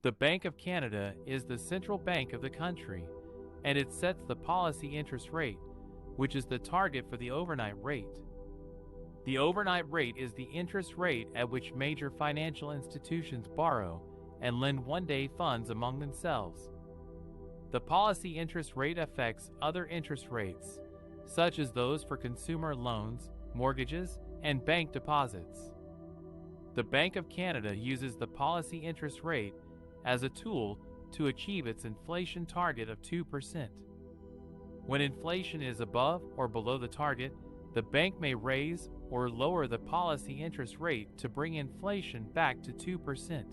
The Bank of Canada is the central bank of the country, and it sets the policy interest rate, which is the target for the overnight rate. The overnight rate is the interest rate at which major financial institutions borrow and lend one-day funds among themselves. The policy interest rate affects other interest rates, such as those for consumer loans, mortgages, and bank deposits. The Bank of Canada uses the policy interest rate as a tool to achieve its inflation target of 2%. When inflation is above or below the target, the bank may raise or lower the policy interest rate to bring inflation back to 2%.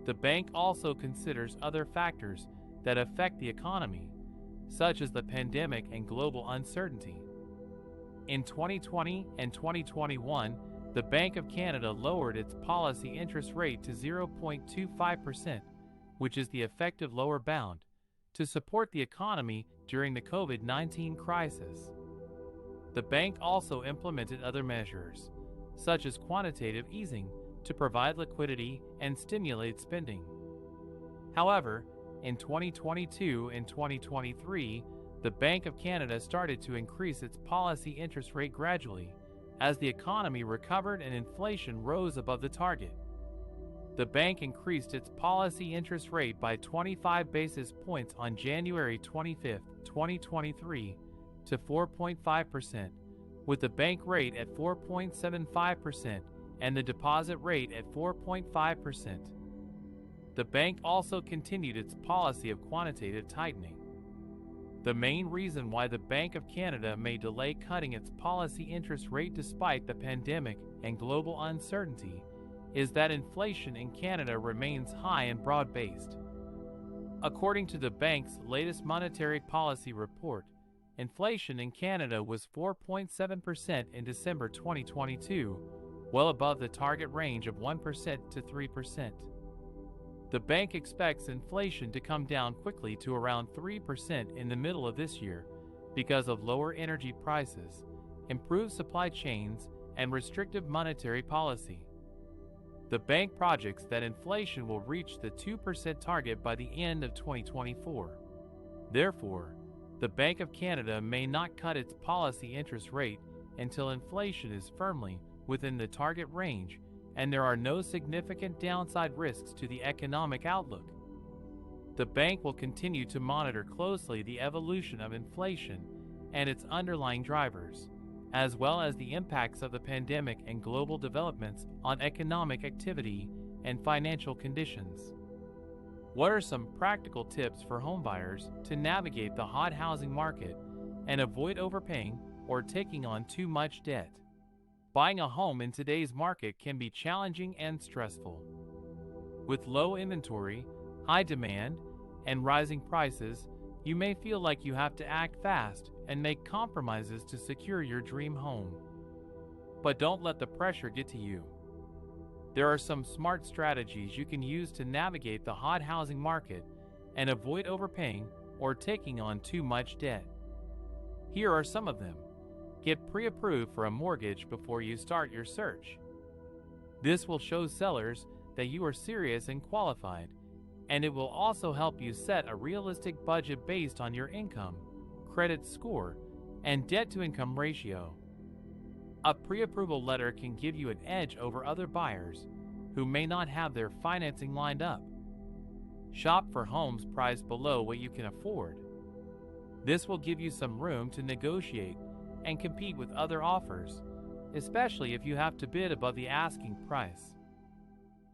The bank also considers other factors that affect the economy, such as the pandemic and global uncertainty. In 2020 and 2021, the Bank of Canada lowered its policy interest rate to 0.25%, which is the effective lower bound, to support the economy during the COVID-19 crisis. The bank also implemented other measures, such as quantitative easing, to provide liquidity and stimulate spending. However, in 2022 and 2023, the Bank of Canada started to increase its policy interest rate gradually as the economy recovered and inflation rose above the target. The bank increased its policy interest rate by 25 basis points on January 25, 2023, to 4.5%, with the bank rate at 4.75% and the deposit rate at 4.5%. The bank also continued its policy of quantitative tightening. The main reason why the Bank of Canada may delay cutting its policy interest rate despite the pandemic and global uncertainty is that inflation in Canada remains high and broad-based. According to the bank's latest monetary policy report, inflation in Canada was 4.7% in December 2022, well above the target range of 1% to 3%. The bank expects inflation to come down quickly to around 3% in the middle of this year because of lower energy prices, improved supply chains, and restrictive monetary policy. The bank projects that inflation will reach the 2% target by the end of 2024. Therefore, the Bank of Canada may not cut its policy interest rate until inflation is firmly within the target range and there are no significant downside risks to the economic outlook. The bank will continue to monitor closely the evolution of inflation and its underlying drivers, as well as the impacts of the pandemic and global developments on economic activity and financial conditions. What are some practical tips for homebuyers to navigate the hot housing market and avoid overpaying or taking on too much debt? Buying a home in today's market can be challenging and stressful. With low inventory, high demand, and rising prices, you may feel like you have to act fast and make compromises to secure your dream home. But don't let the pressure get to you. There are some smart strategies you can use to navigate the hot housing market and avoid overpaying or taking on too much debt. Here are some of them. Get pre-approved for a mortgage before you start your search. This will show sellers that you are serious and qualified, and it will also help you set a realistic budget based on your income, credit score, and debt-to-income ratio. A pre-approval letter can give you an edge over other buyers who may not have their financing lined up. Shop for homes priced below what you can afford. This will give you some room to negotiate and compete with other offers, especially if you have to bid above the asking price.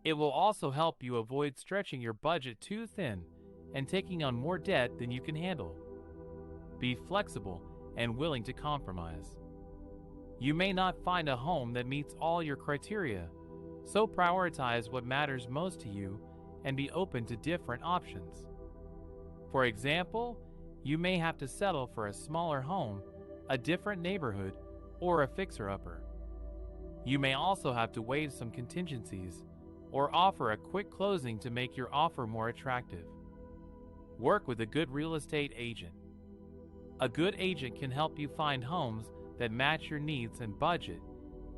It will also help you avoid stretching your budget too thin and taking on more debt than you can handle. Be flexible and willing to compromise. You may not find a home that meets all your criteria, so prioritize what matters most to you and be open to different options. For example, you may have to settle for a smaller home, a different neighborhood, or a fixer-upper. You may also have to waive some contingencies or offer a quick closing to make your offer more attractive. Work with a good real estate agent. A good agent can help you find homes that match your needs and budget,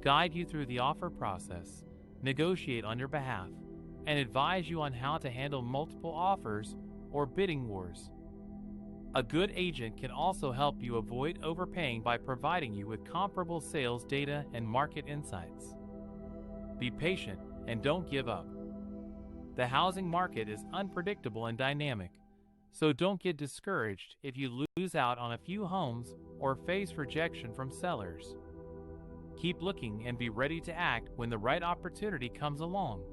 guide you through the offer process, negotiate on your behalf, and advise you on how to handle multiple offers or bidding wars. A good agent can also help you avoid overpaying by providing you with comparable sales data and market insights. Be patient and don't give up. The housing market is unpredictable and dynamic, so don't get discouraged if you lose out on a few homes or face rejection from sellers. Keep looking and be ready to act when the right opportunity comes along.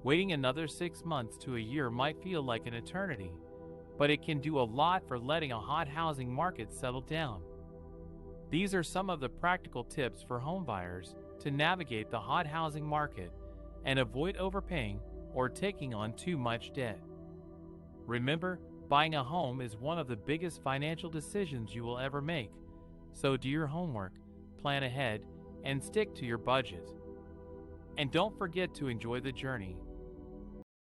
Waiting another 6 months to a year might feel like an eternity, but it can do a lot for letting a hot housing market settle down. These are some of the practical tips for homebuyers to navigate the hot housing market and avoid overpaying or taking on too much debt. Remember, buying a home is one of the biggest financial decisions you will ever make, so do your homework, plan ahead, and stick to your budget. And don't forget to enjoy the journey.